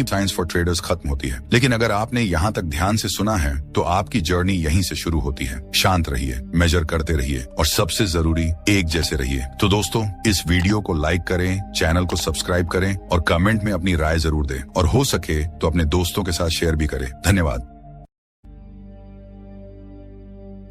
Science for traders खत्म होती है। लेकिन अगर आपने यहाँ तक ध्यान से सुना है तो आपकी जर्नी यहीं से शुरू होती है। शांत रहिए, मेजर करते रहिए और सबसे जरूरी एक जैसे रहिए। तो दोस्तों, इस वीडियो को लाइक करें, चैनल को सब्सक्राइब करें और कमेंट में अपनी राय जरूर दें और हो सके तो अपने दोस्तों के साथ शेयर भी करें। धन्यवाद।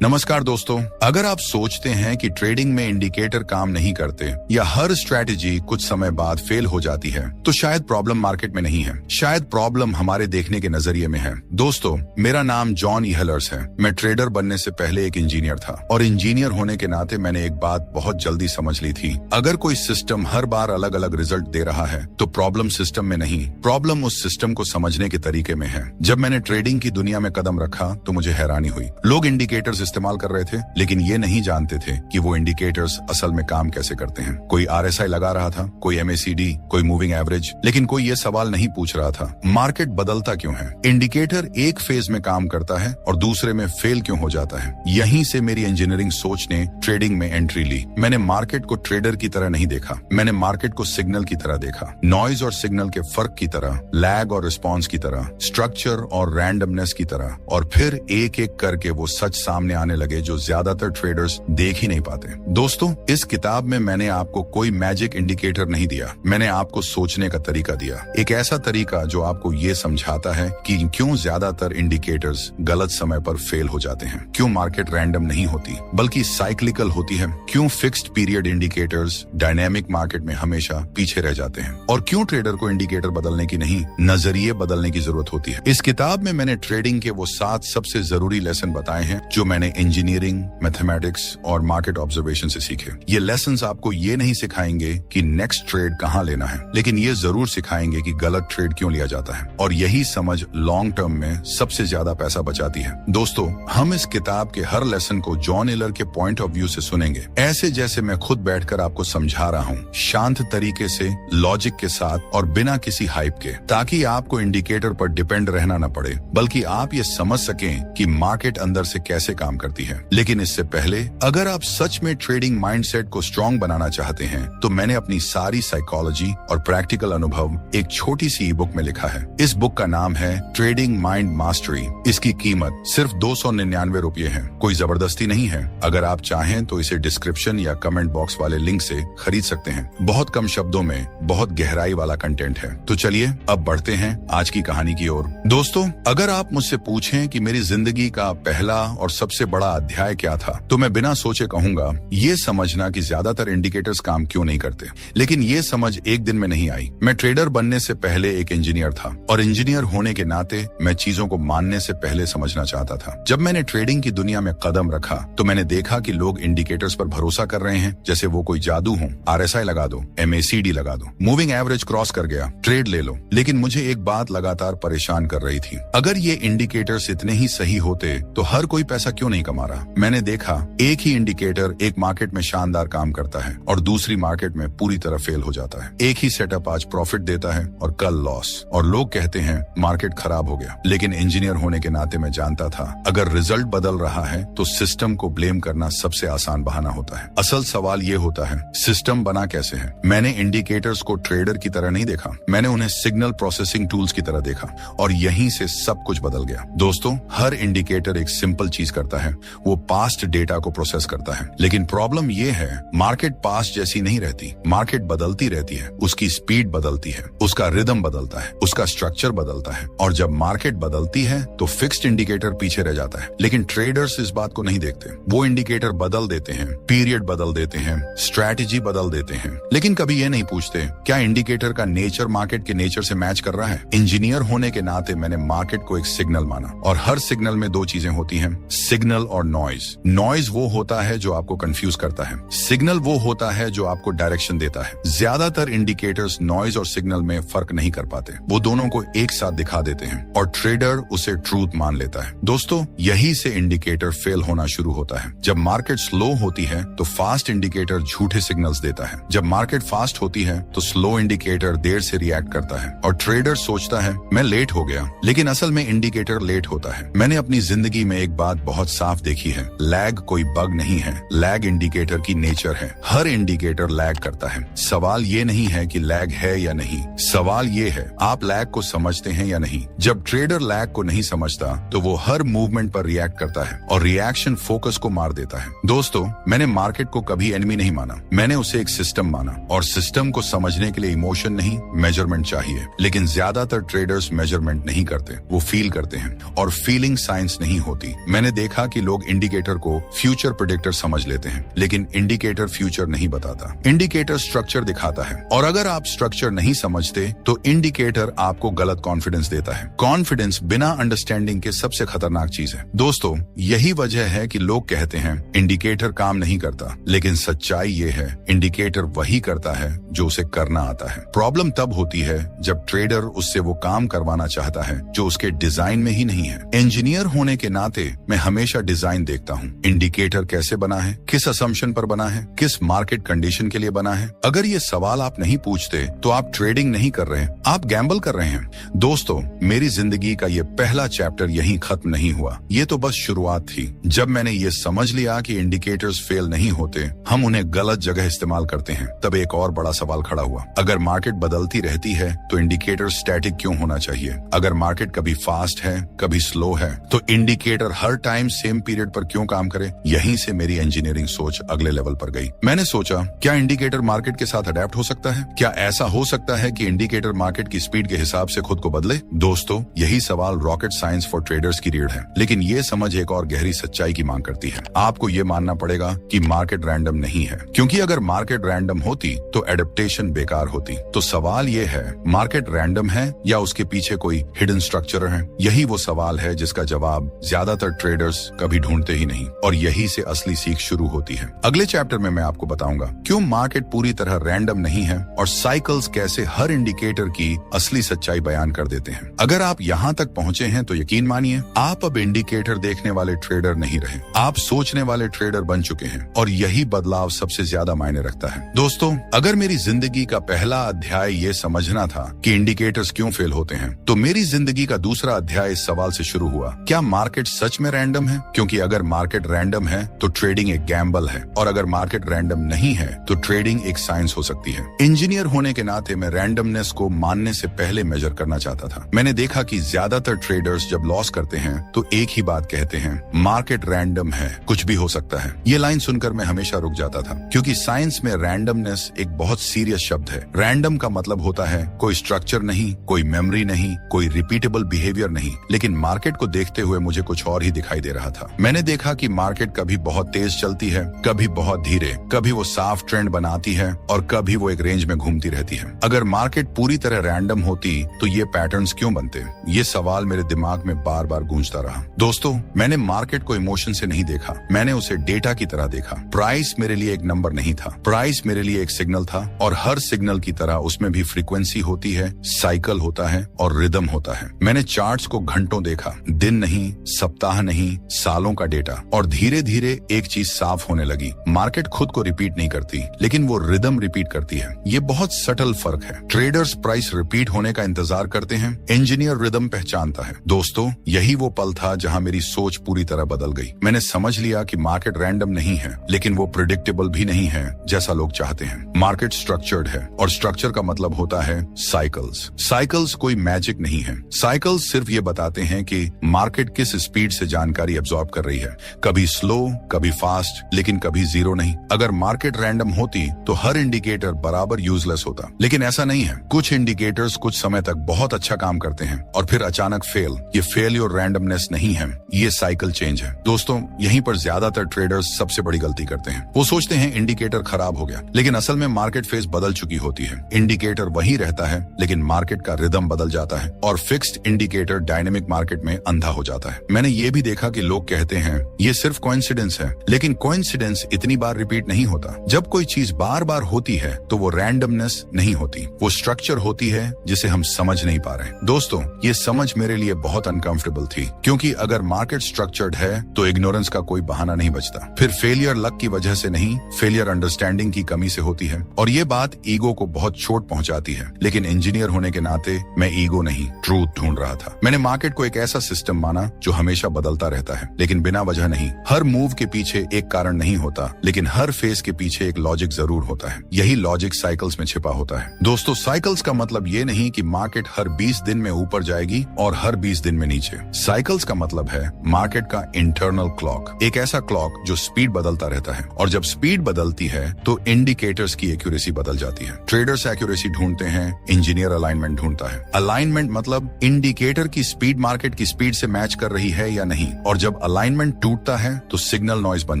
नमस्कार दोस्तों, अगर आप सोचते हैं कि ट्रेडिंग में इंडिकेटर काम नहीं करते या हर स्ट्रैटेजी कुछ समय बाद फेल हो जाती है तो शायद प्रॉब्लम मार्केट में नहीं है, शायद प्रॉब्लम हमारे देखने के नजरिए में है। दोस्तों, मेरा नाम जॉन ईहलर्स है। मैं ट्रेडर बनने से पहले एक इंजीनियर था और इंजीनियर होने के नाते मैंने एक बात बहुत जल्दी समझ ली थी। अगर कोई सिस्टम हर बार अलग अलग रिजल्ट दे रहा है तो प्रॉब्लम सिस्टम में नहीं, प्रॉब्लम उस सिस्टम को समझने के तरीके में है। जब मैंने ट्रेडिंग की दुनिया में कदम रखा तो मुझे हैरानी हुई। लोग इंडिकेटर्स इस्तेमाल कर रहे थे लेकिन ये नहीं जानते थे कि वो इंडिकेटर्स असल में काम कैसे करते हैं। कोई RSI लगा रहा था, कोई MACD, कोई मूविंग एवरेज, लेकिन कोई ये सवाल नहीं पूछ रहा था मार्केट बदलता क्यों है। इंडिकेटर एक फेज में काम करता है और दूसरे में फेल क्यों हो जाता है। यहीं से मेरी इंजीनियरिंग सोच ने ट्रेडिंग में एंट्री ली। मैंने मार्केट को ट्रेडर की तरह नहीं देखा, मैंने मार्केट को सिग्नल की तरह देखा, नॉइज और सिग्नल के फर्क की तरह, लैग और रिस्पॉन्स की तरह, स्ट्रक्चर और रैंडमनेस की तरह, और फिर एक एक करके वो सच सामने आने लगे जो ज्यादातर ट्रेडर्स देख ही नहीं पाते। दोस्तों, इस किताब में मैंने आपको कोई मैजिक इंडिकेटर नहीं दिया, मैंने आपको सोचने का तरीका दिया। एक ऐसा तरीका जो आपको ये समझाता है कि क्यों ज्यादातर इंडिकेटर्स गलत समय पर फेल हो जाते हैं, क्यों मार्केट रैंडम नहीं होती बल्कि साइक्लिकल होती है, क्यों fixed period indicators dynamic market में हमेशा पीछे रह जाते हैं, और क्यों ट्रेडर को इंडिकेटर बदलने की नहीं, नजरिए बदलने की जरूरत होती है। इस किताब में मैंने ट्रेडिंग के वो 7 सबसे जरूरी लेसन बताए हैं जो मैंने इंजीनियरिंग, मैथमेटिक्स और मार्केट ऑब्जर्वेशन से सीखे। ये लेसन्स आपको ये नहीं सिखाएंगे कि नेक्स्ट ट्रेड कहाँ लेना है, लेकिन ये जरूर सिखाएंगे कि गलत ट्रेड क्यों लिया जाता है, और यही समझ लॉन्ग टर्म में सबसे ज्यादा पैसा बचाती है। दोस्तों, हम इस किताब के हर लेसन को जॉन ईहलर के पॉइंट ऑफ व्यू से सुनेंगे, ऐसे जैसे मैं खुद बैठकर आपको समझा रहा हूँ, शांत तरीके से, लॉजिक के साथ और बिना किसी हाइप के, ताकि आपको इंडिकेटर पर डिपेंड रहना न पड़े बल्कि आप ये समझ सकें कि मार्केट अंदर से कैसे काम करती है। लेकिन इससे पहले, अगर आप सच में ट्रेडिंग माइंडसेट को स्ट्रॉन्ग बनाना चाहते हैं तो मैंने अपनी सारी साइकोलॉजी और प्रैक्टिकल अनुभव एक छोटी सी बुक में लिखा है। इस बुक का नाम है ट्रेडिंग माइंड मास्टरी। इसकी कीमत सिर्फ 299 रुपये है। कोई जबरदस्ती नहीं है। अगर आप चाहें तो इसे डिस्क्रिप्शन या कमेंट बॉक्स वाले लिंक से खरीद सकते हैं। बहुत कम शब्दों में बहुत गहराई वाला कंटेंट है। तो चलिए अब बढ़ते हैं आज की कहानी की ओर। दोस्तों, अगर आप मुझसे पूछें कि मेरी जिंदगी का पहला और सबसे बड़ा अध्याय क्या था तो मैं बिना सोचे कहूंगा ये समझना कि ज्यादातर इंडिकेटर्स काम क्यों नहीं करते। लेकिन ये समझ एक दिन में नहीं आई। मैं ट्रेडर बनने से पहले एक इंजीनियर था और इंजीनियर होने के नाते मैं चीजों को मानने से पहले समझना चाहता था। जब मैंने ट्रेडिंग की दुनिया में कदम रखा तो मैंने देखा कि लोग इंडिकेटर्स पर भरोसा कर रहे हैं जैसे वो कोई जादू हो। RSI लगा दो, MACD लगा दो, मूविंग एवरेज क्रॉस कर गया, ट्रेड ले लो। लेकिन मुझे एक बात लगातार परेशान कर रही थी, अगर ये इंडिकेटर्स इतने ही सही होते तो हर कोई पैसा क्यों नहीं कमा रहा। मैंने देखा एक ही इंडिकेटर एक मार्केट में शानदार काम करता है और दूसरी मार्केट में पूरी तरह फेल हो जाता है। एक ही सेटअप आज प्रॉफिट देता है और कल लॉस, और लोग कहते हैं मार्केट खराब हो गया। लेकिन इंजीनियर होने के नाते मैं जानता था अगर रिजल्ट बदल रहा है तो सिस्टम को ब्लेम करना सबसे आसान बहाना होता है। असल सवाल ये होता है सिस्टम बना कैसे है। मैंने इंडिकेटर्स को ट्रेडर की तरह नहीं देखा, मैंने उन्हें सिग्नल प्रोसेसिंग टूल्स की तरह देखा और यहीं से सब कुछ बदल गया। दोस्तों, हर इंडिकेटर एक सिंपल चीज करता है, वो पास्ट डेटा को प्रोसेस करता है। लेकिन प्रॉब्लम ये है मार्केट पास्ट जैसी नहीं रहती, मार्केट बदलती रहती है। उसकी स्पीड बदलती है, उसका रिदम बदलता है, उसका स्ट्रक्चर बदलता है, और जब मार्केट बदलती है तो फिक्स्ड इंडिकेटर पीछे रह जाता है। लेकिन ट्रेडर्स इस बात को नहीं देखते। वो इंडिकेटर बदल देते हैं, पीरियड बदल देते हैं, स्ट्रैटेजी बदल देते हैं, लेकिन कभी ये नहीं पूछते क्या इंडिकेटर का नेचर मार्केट के नेचर से मैच कर रहा है। इंजीनियर होने के नाते मैंने मार्केट को एक सिग्नल माना, और हर सिग्नल में 2 चीजें होती हैं, सिग्नल और नॉइज। नॉइज वो होता है जो आपको कंफ्यूज करता है, सिग्नल वो होता है जो आपको डायरेक्शन देता है। ज्यादातर इंडिकेटर्स नॉइज और सिग्नल में फर्क नहीं कर पाते, वो दोनों को एक साथ दिखा देते हैं और ट्रेडर उसे ट्रूथ मान लेता है। दोस्तों, यही से इंडिकेटर फेल होना शुरू होता है। जब मार्केट स्लो होती है तो फास्ट इंडिकेटर झूठे सिग्नल्स देता है। जब मार्केट फास्ट होती है तो स्लो इंडिकेटर देर से रिएक्ट करता है और ट्रेडर सोचता है मैं लेट हो गया, लेकिन असल में इंडिकेटर लेट होता है। मैंने अपनी जिंदगी में एक बात बहुत साफ देखी है, लैग कोई बग नहीं है, लैग इंडिकेटर की नेचर है। हर इंडिकेटर लैग करता है। सवाल ये नहीं है कि लैग है या नहीं, सवाल ये है आप लैग को समझते हैं या नहीं। जब ट्रेडर लैग को नहीं समझता तो वो हर मूवमेंट पर रिएक्ट करता है और रिएक्शन फोकस को मार देता है। दोस्तों, मैंने मार्केट को कभी एनिमी नहीं माना, मैंने उसे एक सिस्टम माना, और सिस्टम को समझने के लिए इमोशन नहीं, मेजरमेंट चाहिए। लेकिन ज्यादातर ट्रेडर्स मेजरमेंट नहीं करते, वो फील करते हैं, और फीलिंग साइंस नहीं होती। मैंने देखा कि लोग इंडिकेटर को फ्यूचर प्रेडिक्टर समझ लेते हैं, लेकिन इंडिकेटर फ्यूचर नहीं बताता। इंडिकेटर स्ट्रक्चर दिखाता है, और अगर आप स्ट्रक्चर नहीं समझते तो इंडिकेटर आपको गलत कॉन्फिडेंस देता है। कॉन्फिडेंस बिना अंडरस्टैंडिंग के सबसे खतरनाक चीज है। दोस्तों, यही वजह है कि लोग कहते हैं इंडिकेटर काम नहीं करता, लेकिन सच्चाई ये है इंडिकेटर वही करता है जो उसे करना आता है। प्रॉब्लम तब होती है जब ट्रेडर उससे वो काम करवाना चाहता है जो उसके डिजाइन में ही नहीं है। इंजीनियर होने के नाते मैं हमेशा डिजाइन देखता हूँ। इंडिकेटर कैसे बना है, किस असम्पशन पर बना है, किस मार्केट कंडीशन के लिए बना है। अगर ये सवाल आप नहीं पूछते तो आप ट्रेडिंग नहीं कर रहे, आप गैम्बल कर रहे हैं। दोस्तों, मेरी जिंदगी का ये पहला चैप्टर यहीं खत्म नहीं हुआ, ये तो बस शुरुआत थी। जब मैंने ये समझ लिया कि इंडिकेटर्स फेल नहीं होते, हम उन्हें गलत जगह इस्तेमाल करते हैं, तब एक और बड़ा सवाल खड़ा हुआ। अगर मार्केट बदलती रहती है तो इंडिकेटर स्टैटिक क्यों होना चाहिए? अगर मार्केट कभी फास्ट है, कभी स्लो है, तो इंडिकेटर हर टाइम सेम पीरियड पर क्यों काम करे? यहीं से मेरी इंजीनियरिंग सोच अगले लेवल पर गई। मैंने सोचा, क्या इंडिकेटर मार्केट के साथ अडेप्ट हो सकता है? क्या ऐसा हो सकता है कि इंडिकेटर मार्केट की स्पीड के हिसाब से खुद को बदले? दोस्तों, यही सवाल रॉकेट साइंस फॉर ट्रेडर्स की रीढ़ है, लेकिन ये समझ एक और गहरी सच्चाई की मांग करती है। आपको ये मानना पड़ेगा कि मार्केट रैंडम नहीं है, क्योंकि अगर मार्केट रैंडम होती तो एडेप्टेशन बेकार होती। तो सवाल ये है, मार्केट रैंडम है या उसके पीछे कोई हिडन स्ट्रक्चर है? यही वो सवाल है जिसका जवाब ज्यादातर ट्रेडर्स कभी ढूंढते ही नहीं, और यही से असली सीख शुरू होती है। अगले चैप्टर में मैं आपको बताऊंगा क्यों मार्केट पूरी तरह रैंडम नहीं है और साइकिल्स कैसे हर इंडिकेटर की असली सच्चाई बयान कर देते हैं। अगर आप यहाँ तक पहुँचे हैं तो यकीन मानिए, आप अब इंडिकेटर देखने वाले ट्रेडर नहीं रहे, आप सोचने वाले ट्रेडर बन चुके हैं, और यही बदलाव सबसे ज्यादा मायने रखता है। दोस्तों, अगर मेरी जिंदगी का पहला अध्याय ये समझना था कि इंडिकेटर्स क्यों फेल होते हैं, तो मेरी जिंदगी का दूसरा अध्याय इस सवाल से शुरू हुआ, क्या मार्केट सच में रैंडम है? क्योंकि अगर मार्केट रैंडम है तो ट्रेडिंग एक गैम्बल है, और अगर मार्केट रैंडम नहीं है तो ट्रेडिंग एक साइंस हो सकती है। इंजीनियर होने के नाते मैं रैंडमनेस को मानने से पहले मेजर करना चाहता था। मैंने देखा कि ज्यादातर ट्रेडर्स जब लॉस करते हैं तो एक ही बात कहते हैं, मार्केट रैंडम है, कुछ भी हो सकता है। ये लाइन सुनकर मैं हमेशा रुक जाता था, क्योंकि साइंस में रैंडमनेस एक बहुत सीरियस शब्द है। रैंडम का मतलब होता है कोई स्ट्रक्चर नहीं, कोई मेमोरी नहीं, कोई रिपीटेबल बिहेवियर नहीं। लेकिन मार्केट को देखते हुए मुझे कुछ और ही दिखाई दे रहा था। मैंने देखा कि मार्केट कभी बहुत तेज चलती है, कभी बहुत धीरे, कभी वो साफ ट्रेंड बनाती है और कभी वो एक रेंज में घूमती रहती है। अगर मार्केट पूरी तरह रैंडम होती तो ये पैटर्न्स क्यों बनते? ये सवाल मेरे दिमाग में बार बार गूंजता रहा। दोस्तों, मैंने मार्केट को इमोशन से नहीं देखा, मैंने उसे डेटा की तरह देखा। प्राइस मेरे लिए एक नंबर नहीं था, प्राइस मेरे लिए एक सिग्नल था, और हर सिग्नल की तरह उसमें भी फ्रीक्वेंसी होती है, साइकिल होता है और रिदम होता है। मैंने चार्ट्स को घंटों देखा, दिन नहीं, सप्ताह नहीं, सालों का डेटा, और धीरे धीरे एक चीज साफ होने लगी, मार्केट खुद को रिपीट नहीं करती, लेकिन वो रिदम रिपीट करती है। ये बहुत सटल फर्क है। ट्रेडर्स प्राइस रिपीट होने का इंतजार करते हैं, इंजीनियर रिदम पहचानता है। दोस्तों, यही वो पल था जहां मेरी सोच पूरी तरह बदल गई। मैंने समझ लिया कि मार्केट रैंडम नहीं है, लेकिन वो प्रिडिक्टेबल भी नहीं है जैसा लोग चाहते हैं। मार्केट स्ट्रक्चर्ड है, और स्ट्रक्चर का मतलब होता है साइकिल्स। साइकिल्स कोई मैजिक नहीं है, साइकिल्स सिर्फ ये बताते हैं कि मार्केट किस स्पीड से जानकारी एब्जॉर्ब कर रही है, कभी स्लो, कभी फास्ट, लेकिन कभी जीरो नहीं। अगर मार्केट रैंडम होती तो हर इंडिकेटर बराबर यूजलेस होता, लेकिन ऐसा नहीं है। कुछ इंडिकेटर्स कुछ समय तक बहुत अच्छा काम करते हैं और फिर अचानक फेल। ये फेलियर रैंडमनेस नहीं है, ये साइकिल चेंज है। दोस्तों, यहीं पर ज्यादातर ट्रेडर्स सबसे बड़ी गलती करते हैं। वो सोचते हैं इंडिकेटर खराब हो गया, लेकिन असल में मार्केट फेज बदल चुकी होती है। इंडिकेटर वही रहता है, लेकिन मार्केट का रिदम बदल जाता है, और फिक्स्ड इंडिकेटर डायनेमिक मार्केट में अंधा हो जाता है। मैंने ये भी देखा कि लोग कहते हैं ये सिर्फ कोइंसिडेंस है, लेकिन कोइंसिडेंस इतनी बार रिपीट नहीं होता। जब कोई चीज बार बार होती है तो वो रैंडमनेस नहीं होती, वो स्ट्रक्चर होती है जिसे हम समझ नहीं पा रहे। दोस्तों, ये समझ मेरे लिए बहुत अनकंफर्टेबल थी, क्योंकि अगर मार्केट स्ट्रक्चर्ड है तो इग्नोरेंस का कोई बहाना नहीं बचता। फिर फेलियर लक की वजह से नहीं, फेलियर अंडरस्टैंडिंग की कमी से होती है, और ये बात ईगो को बहुत चोट पहुंचाती है। लेकिन इंजीनियर होने के नाते मैं ईगो नहीं, ट्रूथ ढूंढ रहा था। मैंने मार्केट को एक ऐसा सिस्टम माना जो हमेशा बदलता रहता है, लेकिन बिना वजह नहीं। हर मूव के पीछे एक कारण नहीं होता, लेकिन हर फेज के पीछे एक लॉजिक जरूर होता है। यही लॉजिक साइकिल्स में छिपा होता है। दोस्तों, साइकिल्स का मतलब ये नहीं कि मार्केट हर 20 दिन में ऊपर जाएगी और हर 20 दिन में नीचे। साइकिल्स का मतलब है मार्केट का इंटरनल क्लॉक, एक ऐसा क्लॉक जो स्पीड बदलता रहता है, और जब स्पीड बदलती है तो इंडिकेटर्स की एक्यूरेसी बदल जाती है। ट्रेडर्स एक्यूरेसी ढूंढते हैं, इंजीनियर अलाइनमेंट ढूंढता है। अलाइनमेंट मतलब इंडिकेटर की स्पीड मार्केट की स्पीड से मैच कर रही है या नहीं, और जब अलाइनमेंट टूटता है तो सिग्नल नॉइज बन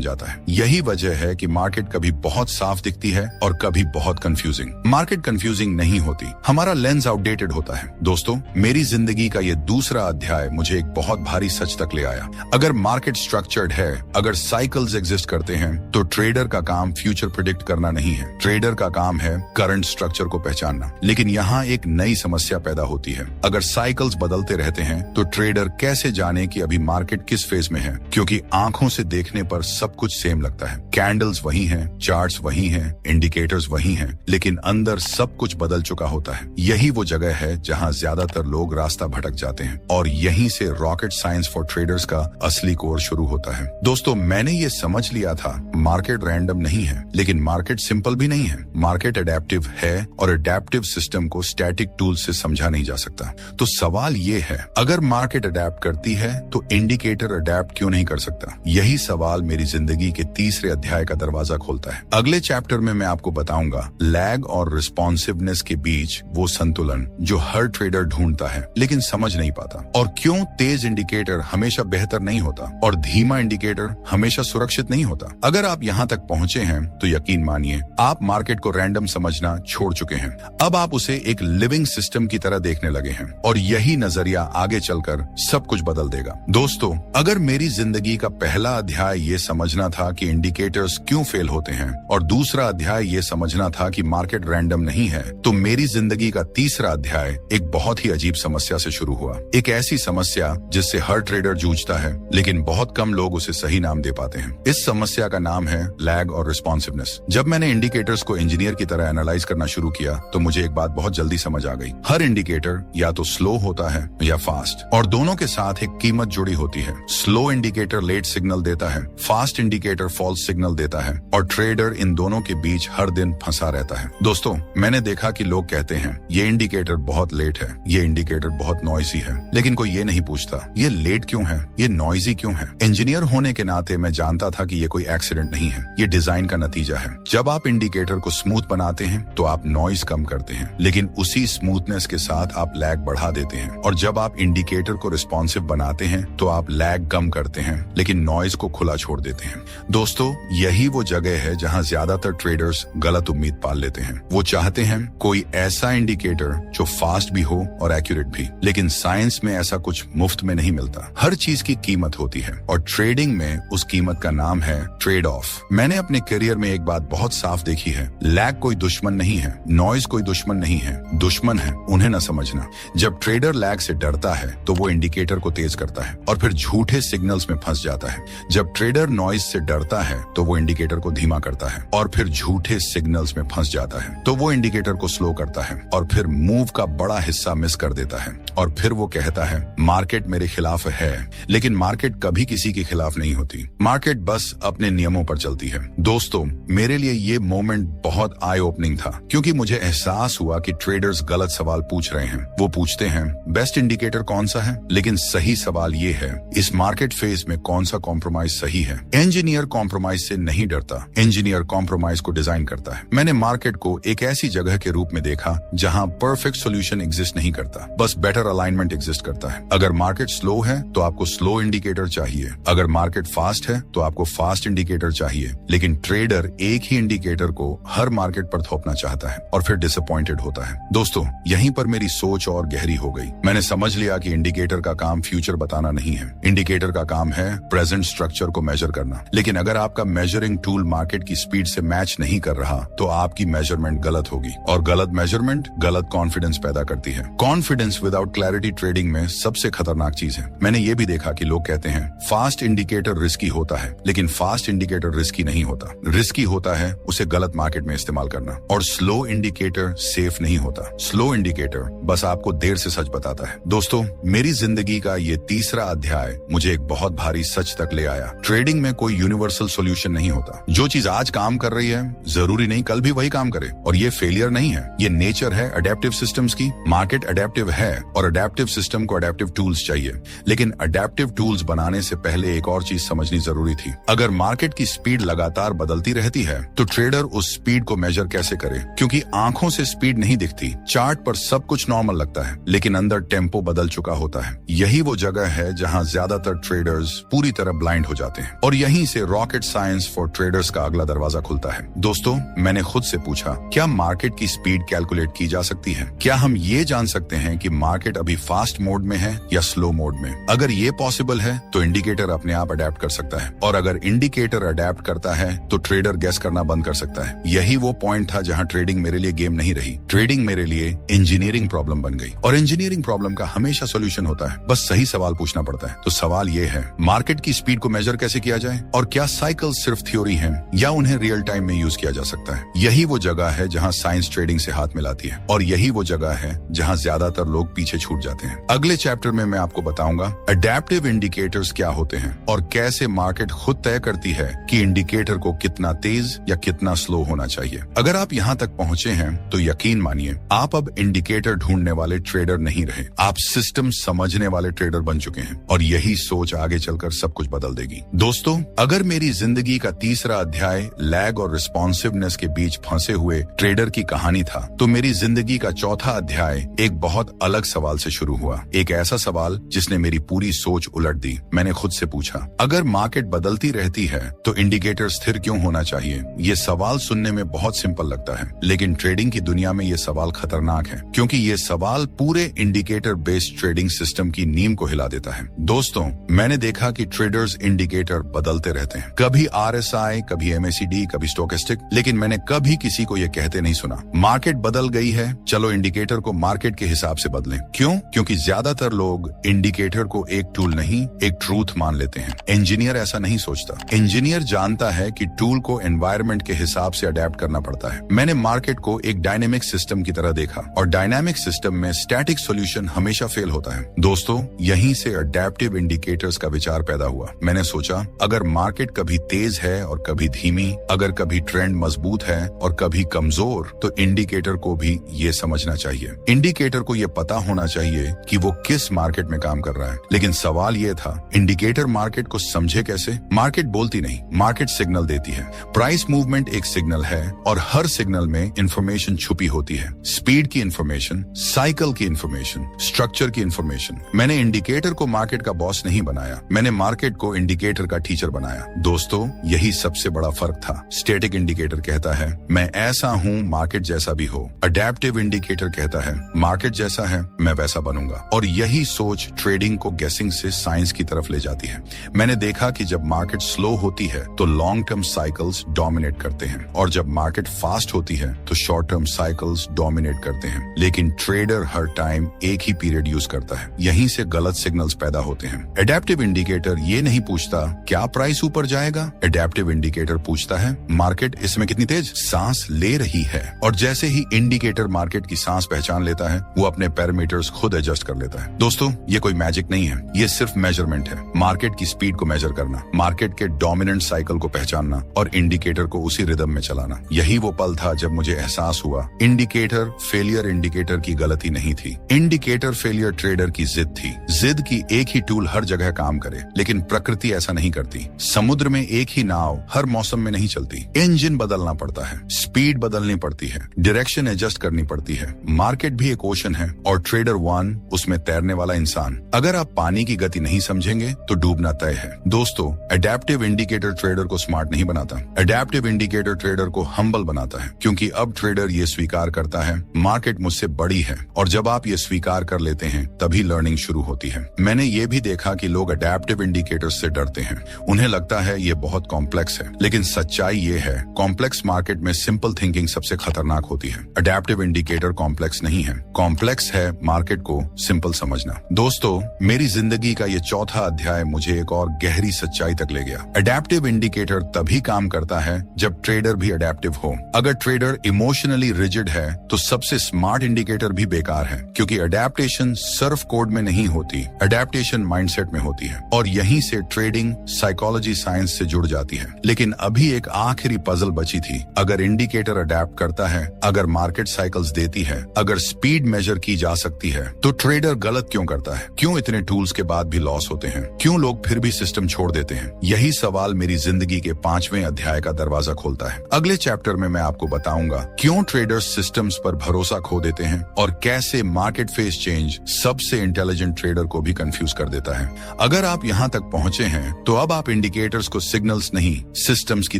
जाता है। यही वजह है कि मार्केट कभी बहुत साफ दिखती है और कभी बहुत कंफ्यूजिंग। मार्केट कंफ्यूजिंग नहीं होती, हमारा लेंस आउटडेटेड होता है। दोस्तों, मेरी जिंदगी का ये दूसरा अध्याय मुझे एक बहुत भारी सच तक ले आया। अगर मार्केट स्ट्रक्चर्ड है, अगर साइकिल्स एग्जिस्ट करते हैं, तो ट्रेडर का काम फ्यूचर प्रिडिक्ट करना नहीं है। ट्रेडर का काम है करंट स्ट्रक्चर को पहचानना। लेकिन यहाँ एक नई समस्या पैदा होती है। अगर साइकिल्स बदलते रहते हैं तो ट्रेडर कैसे जाने कि अभी मार्केट किस फेज में है? क्योंकि आंखों से देखने पर सब कुछ सेम लगता है। कैंडल्स वही हैं, चार्ट्स वही हैं, इंडिकेटर्स वही हैं, लेकिन अंदर सब कुछ बदल चुका होता है। यही वो जगह है जहां ज्यादातर लोग रास्ता भटक जाते हैं, और यहीं से रॉकेट साइंस फॉर ट्रेडर्स का असली कोर्स शुरू होता है। दोस्तों, मैंने ये समझ लिया था, मार्केट रैंडम नहीं है, लेकिन मार्केट सिंपल भी नहीं है। मार्केट अडेप्टिव है, और अडेप्टिव सिस्टम को स्टैटिक टूल से समझा नहीं जा सकता। तो सवाल ये है, अगर मार्केट अडेप्ट करती है तो इंडिकेटर अडेप्ट क्यों नहीं कर सकता? यही सवाल मेरी जिंदगी के तीसरे अध्याय का दरवाजा खोलता है। अगले चैप्टर में मैं आपको बताऊंगा लैग और रिस्पॉन्सिवनेस के बीच वो संतुलन जो हर ट्रेडर ढूंढता है लेकिन समझ नहीं पाता, और क्यों तेज इंडिकेटर हमेशा बेहतर नहीं होता और धीमा इंडिकेटर हमेशा सुरक्षित नहीं होता। अगर आप यहाँ तक पहुँचे हैं तो यकीन मानिए आप मार्केट को रैंडम समझना छोड़ चुके हैं। अब आप उसे एक लिविंग सिस्टम की तरह देखने लगे हैं, और यही नजरिया आगे चलकर सब कुछ बदल देगा। दोस्तों, अगर मेरी जिंदगी का पहला अध्याय ये समझना था कि इंडिकेटर्स क्यों फेल होते हैं, और दूसरा अध्याय ये समझना था कि मार्केट रैंडम नहीं है, तो मेरी जिंदगी का तीसरा अध्याय एक बहुत ही अजीब समस्या से शुरू हुआ। एक ऐसी समस्या जिससे हर ट्रेडर जूझता है, लेकिन बहुत कम लोग उसे सही नाम दे पाते हैं। इस समस्या का नाम है लैग और रिस्पॉन्सिवनेस। जब मैंने इंडिकेटर्स को इंजीनियर की तरह एनालाइज करना शुरू किया तो मुझे एक बात बहुत जल्दी समझ आ गई। हर इंडिकेटर या तो स्लो होता है या फास्ट, और दोनों के साथ एक कीमत जुड़ी होती है। स्लो इंडिकेटर लेट सिग्नल देता है, फास्ट इंडिकेटर फॉल्स सिग्नल देता है, और ट्रेडर इन दोनों के बीच हर दिन फंसा रहता है। दोस्तों, मैंने देखा कि लोग कहते हैं ये इंडिकेटर बहुत लेट है, ये इंडिकेटर बहुत नॉइजी है, लेकिन कोई ये नहीं पूछता ये लेट क्यों है, ये नॉइजी क्यों है। इंजीनियर होने के नाते मैं जानता था कि ये कोई एक्सीडेंट नहीं है, ये डिजाइन का नतीजा है। जब आप इंडिकेटर को स्मूथ बनाते हैं तो आप नॉइज कम करते हैं, लेकिन उसी स्मूथनेस के साथ आप लैग बढ़ा देते हैं, और जब आप इंडिकेटर को रिस्पॉन्सिव बनाते हैं तो आप लैग कम करते हैं, लेकिन नॉइज को खुला छोड़ देते हैं। दोस्तों, यही वो जगह है जहां ज्यादातर ट्रेडर्स गलत उम्मीद पाल लेते हैं। वो चाहते हैं कोई ऐसा इंडिकेटर जो फास्ट भी हो और एक्यूरेट भी, लेकिन साइंस में ऐसा कुछ मुफ्त में नहीं मिलता। हर चीज की कीमत होती है, और ट्रेडिंग में उस कीमत का नाम है ट्रेड ऑफ। मैंने अपने करियर में एक बात बहुत साफ देखी है, लैग कोई दुश्मन नहीं है, नॉइज कोई दुश्मन नहीं है, दुश्मन है उन्हें न समझना। जब ट्रेडर लैग से डरता है तो वो इंडिकेटर को तेज करता है और फिर झूठे सिग्नल्स में फंस जाता है। जब ट्रेडर नॉइज से डरता है तो वो इंडिकेटर को धीमा करता है और फिर झूठे सिग्नल्स में फंस जाता है, तो वो इंडिकेटर को स्लो करता है और फिर मूव का बड़ा हिस्सा मिस कर देता है, और फिर वो कहता है मार्केट मेरे खिलाफ है। लेकिन मार्केट कभी किसी के खिलाफ नहीं होती, मार्केट बस अपने नियमों पर चलती है। दोस्तों, मेरे लिए ये मोमेंट बहुत आई ओपनिंग था, क्योंकि मुझे एहसास हुआ कि ट्रेडर्स गलत सवाल पूछ रहे हैं। वो पूछते हैं बेस्ट इंडिकेटर कौन सा है, लेकिन सही सवाल ये है इस मार्केट फेज में कौन सा कॉम्प्रोमाइज सही है। इंजीनियर कॉम्प्रोमाइज से नहीं डरता, इंजीनियर कॉम्प्रोमाइज को डिजाइन करता है। मैंने मार्केट को एक ऐसी जगह के रूप में देखा जहां परफेक्ट सोल्यूशन एग्जिस्ट नहीं करता, बस बेटर अलाइनमेंट एग्जिस्ट करता है। अगर मार्केट स्लो है तो आपको स्लो इंडिकेटर चाहिए, अगर मार्केट फास्ट है तो आपको फास्ट इंडिकेटर चाहिए, लेकिन ट्रेडर एक ही इंडिकेटर को हर मार्केट पर थोपना चाहता है और फिर डिसअपॉइंटेड होता है। दोस्तों, यहीं पर मेरी सोच और गहरी हो गई। मैंने समझ लिया कि इंडिकेटर का काम फ्यूचर बताना नहीं है, इंडिकेटर का काम है प्रेजेंट स्ट्रक्चर को मेजर करना। लेकिन अगर आपका मेजरिंग टूल मार्केट की स्पीड से मैच नहीं कर रहा तो आपकी मेजरमेंट गलत होगी, और गलत मेजरमेंट गलत कॉन्फिडेंस पैदा करती है। कॉन्फिडेंस विदाउट क्लैरिटी ट्रेडिंग में सबसे खतरनाक चीज है। मैंने ये भी देखा कि लोग कहते हैं फास्ट इंडिकेटर रिस्की होता है, लेकिन फास्ट इंडिकेटर रिस्की नहीं होता। रिस्की होता है उसे गलत मार्केट में इस्तेमाल करना, और स्लो इंडिकेटर सेफ नहीं होता। स्लो इंडिकेटर बस आपको देर से सच बताता है। दोस्तों, मेरी जिंदगी का ये तीसरा अध्याय मुझे एक बहुत भारी सच तक ले आया। ट्रेडिंग में कोई यूनिवर्सल सॉल्यूशन नहीं होता। जो चीज आज काम कर रही है जरूरी नहीं कल भी वही काम करे, और ये फेलियर नहीं है, ये नेचर है अडेप्टिव सिस्टम्स की। मार्केट अडेप्टिव है और अडेप्टिव सिस्टम को अडेप्टिव टूल्स चाहिए, लेकिन अडेप्टिव टूल्स बनाने से पहले एक और चीज समझनी जरूरी थी। अगर मार्केट की स्पीड लगातार बदलती रहती है तो ट्रेडर उस स्पीड को मेजर कैसे करे, क्योंकि आंखों से स्पीड नहीं दिखती। चार्ट पर सब कुछ नॉर्मल लगता है, लेकिन अंदर टेम्पो बदल चुका होता है। यही वो जगह है जहां ज्यादातर ट्रेडर्स पूरी तरह ब्लाइंड हो जाते हैं, और यहीं से रॉकेट साइंस फॉर ट्रेडर्स का अगला दरवाजा खुलता है। दोस्तों, मैंने खुद से पूछा, क्या मार्केट की स्पीड कैलकुलेट की जा सकती है? क्या हम ये जान सकते हैं कि मार्केट अभी फास्ट मोड में है या स्लो मोड में? अगर ये पॉसिबल है तो इंडिकेटर अपने आप अडेप्ट कर सकता है, और अगर इंडिकेटर अडेप्ट करता है तो ट्रेडर गेस करना बंद कर सकता है। यही वो पॉइंट था जहां ट्रेडिंग मेरे लिए गेम नहीं रही। ट्रेडिंग मेरे लिए इंजीनियरिंग प्रॉब्लम बन गई, और इंजीनियरिंग प्रॉब्लम का हमेशा सोल्यूशन होता है, बस सही सवाल पूछना पड़ता है। तो सवाल ये है, मार्केट की स्पीड को मेजर कैसे किया जाए, और क्या साइकिल सिर्फ थ्योरी हैं या उन्हें रियल टाइम में यूज किया जा सकता है? यही वो जगह है जहां साइंस ट्रेडिंग से हाथ मिलाती है, और यही वो जगह है जहां ज्यादातर लोग पीछे छूट जाते हैं। अगले चैप्टर में मैं आपको बताऊंगा अडेप्टिव इंडिकेटर्स क्या होते हैं और कैसे मार्केट खुद तय करती है कि इंडिकेटर को कितना तेज या कितना स्लो होना चाहिए। अगर आप यहाँ तक पहुँचे हैं तो यकीन मानिए आप अब इंडिकेटर ढूंढने वाले ट्रेडर नहीं रहे, आप सिस्टम समझने वाले ट्रेडर बन चुके हैं, और यही सोच आगे चलकर सब कुछ बदल देगी। दोस्तों, अगर मेरी जिंदगी का तीसरा अध्याय लैग और रिस्पॉन्सिवनेस के बीच फंसे हुए ट्रेडर की कहानी था, तो मेरी जिंदगी का चौथा अध्याय एक बहुत अलग सवाल से शुरू हुआ। एक ऐसा सवाल जिसने मेरी पूरी सोच उलट दी। मैंने खुद से पूछा, अगर मार्केट बदलती रहती है तो इंडिकेटर स्थिर क्यों होना चाहिए? ये सवाल सुनने में बहुत सिंपल लगता है, लेकिन ट्रेडिंग की दुनिया में ये सवाल खतरनाक है, क्योंकि ये सवाल पूरे इंडिकेटर बेस्ड ट्रेडिंग सिस्टम की नींव को हिला देता है। दोस्तों, मैंने देखा कि ट्रेडर्स इंडिकेटर बदलते रहते हैं, कभी RSI, कभी MACD, कभी स्टोकेस्टिक, लेकिन मैंने कभी किसी को ये कहते नहीं सुना, मार्केट बदल गई है, चलो इंडिकेटर को मार्केट के हिसाब से बदलें। क्यों? क्योंकि ज्यादातर लोग इंडिकेटर को एक टूल नहीं, एक ट्रूथ मान लेते हैं। इंजीनियर ऐसा नहीं सोचता। इंजीनियर जानता है कि टूल को एनवायरनमेंट के हिसाब से अडेप्ट करना पड़ता है। मैंने मार्केट को एक डायनेमिक सिस्टम की तरह देखा, और डायनामिक सिस्टम में स्टैटिक सॉल्यूशन हमेशा फेल होता है। दोस्तों, यहीं से अडेप्टिव इंडिकेटर्स का विचार पैदा हुआ। मैंने सोचा, अगर मार्केट कभी तेज है और कभी धीमी, अगर कभी ट्रेंड मजबूत है और कभी कमजोर, तो इंडिकेटर को भी ये समझना चाहिए। इंडिकेटर को ये पता होना चाहिए कि वो किस मार्केट में काम कर रहा है। लेकिन सवाल ये था, इंडिकेटर मार्केट को समझे कैसे? मार्केट बोलती नहीं, मार्केट सिग्नल देती है। प्राइस मूवमेंट एक सिग्नल है, और हर सिग्नल में इंफॉर्मेशन छुपी होती है। स्पीड की इंफॉर्मेशन, साइकिल की इंफॉर्मेशन, स्ट्रक्चर की इंफॉर्मेशन। मैंने इंडिकेटर को मार्केट का बॉस नहीं बनाया, मैंने मार्केट को इंडिकेटर का टीचर बनाया। दोस्तों, यही सबसे बड़ा फर्क था। स्टैटिक इंडिकेटर कहता है मैं ऐसा हूँ, मार्केट जैसा भी हो। अडेप्टिव इंडिकेटर कहता है मार्केट जैसा है, मैं वैसा बनूंगा। और यही सोच ट्रेडिंग को गेसिंग से साइंस की तरफ ले जाती है। मैंने देखा कि जब मार्केट स्लो होती है तो लॉन्ग टर्म साइकिल्स डोमिनेट करते हैं, और जब मार्केट फास्ट होती है तो शॉर्ट टर्म साइकिल्स डोमिनेट करते हैं। लेकिन ट्रेडर हर टाइम एक ही पीरियड यूज करता है। यहीं से गलत सिग्नल्स पैदा होते हैं। एडेप्टिव इंडिकेटर ये नहीं पूछता क्या प्राइस ऊपर जाएगा, एडेप्टिव इंडिकेटर पूछता है मार्केट इसमें कितनी तेज सांस ले रही है। और जैसे ही इंडिकेटर मार्केट की सांस पहचान लेता है, वो अपने पैरामीटर्स खुद एडजस्ट कर लेता है। दोस्तों, ये कोई मैजिक नहीं है, ये सिर्फ मेजरमेंट है। मार्केट की स्पीड को मेजर करना, मार्केट के डोमिनेंट साइकिल को पहचानना, और इंडिकेटर को उसी रिदम में चलाना। यही वो पल था जब मुझे एहसास हुआ, इंडिकेटर फेलियर इंडिकेटर की गलती नहीं थी, इंडिकेटर फेलियर ट्रेडर की जिद थी। जिद की एक ही टूल हर जगह काम करे, लेकिन प्रकृति ऐसा नहीं करती। समुद्र में एक ही नाव हर मौसम में नहीं चलती। इंजन बदलना पड़ता है, स्पीड बदलनी पड़ती है, डायरेक्शन एडजस्ट करनी पड़ती है। मार्केट भी एक ओशन है, और ट्रेडर वन उसमें तैरने वाला इंसान। अगर आप पानी की गति नहीं समझेंगे तो डूबना तय है। दोस्तों, अडेप्टिव इंडिकेटर ट्रेडर को स्मार्ट नहीं बनाता, अडेप्टिव इंडिकेटर ट्रेडर को हम्बल बनाता है, क्योंकि अब ट्रेडर ये स्वीकार करता है मार्केट मुझसे बड़ी है, और जब आप ये स्वीकार कर लेते हैं तभी लर्निंग शुरू होती है। मैंने ये भी देखा कि लोग अडेप्टिव इंडिकेटर्स से डरते हैं, उन्हें लगता है ये बहुत कॉम्प्लेक्स है, लेकिन सच्चाई ये है कॉम्प्लेक्स मार्केट में सिंपल थिंकिंग सबसे खतरनाक होती है। अडेप्टिव इंडिकेटर कॉम्प्लेक्स नहीं है, कॉम्प्लेक्स है मार्केट को सिंपल समझना। दोस्तों, मेरी जिंदगी का ये चौथा अध्याय मुझे एक और गहरी सच्चाई तक ले गया। अडेप्टिव इंडिकेटर तभी काम करता है जब ट्रेडर भी अडेप्टिव हो। अगर ट्रेडर इमोशनली रिजिड है तो सबसे स्मार्ट इंडिकेटर भी बेकार है, क्योंकि अडेप्टेशन सिर्फ कोड में नहीं होती, अडेप्टेशन माइंडसेट में होती है और यहीं से ट्रेडिंग साइकोलॉजी साइंस से जुड़ जाती है। लेकिन अभी एक आखिरी पजल बची थी। अगर इंडिकेटर अडेप्ट करता है, अगर मार्केट साइकिल्स देती है, अगर स्पीड मेजर की जा सकती है, तो ट्रेडर गलत क्यों करता है? क्यों इतने टूल्स के बाद भी लॉस होते हैं? क्यों लोग फिर भी सिस्टम छोड़ देते हैं? यही सवाल मेरी जिंदगी के 5वें अध्याय का दरवाजा खोलता है। अगले चैप्टर में मैं आपको बताऊंगा क्यों ट्रेडर्स सिस्टम्स पर भरोसा खो देते हैं और कैसे मार्केट फेस चेंज सबसे इंटेलिजेंट ट्रेडर को भी कंफ्यूज कर देता है। अगर आप यहाँ तक पहुँचे हैं तो अब आप इंडिकेटर्स को सिग्नल्स नहीं सिस्टम्स की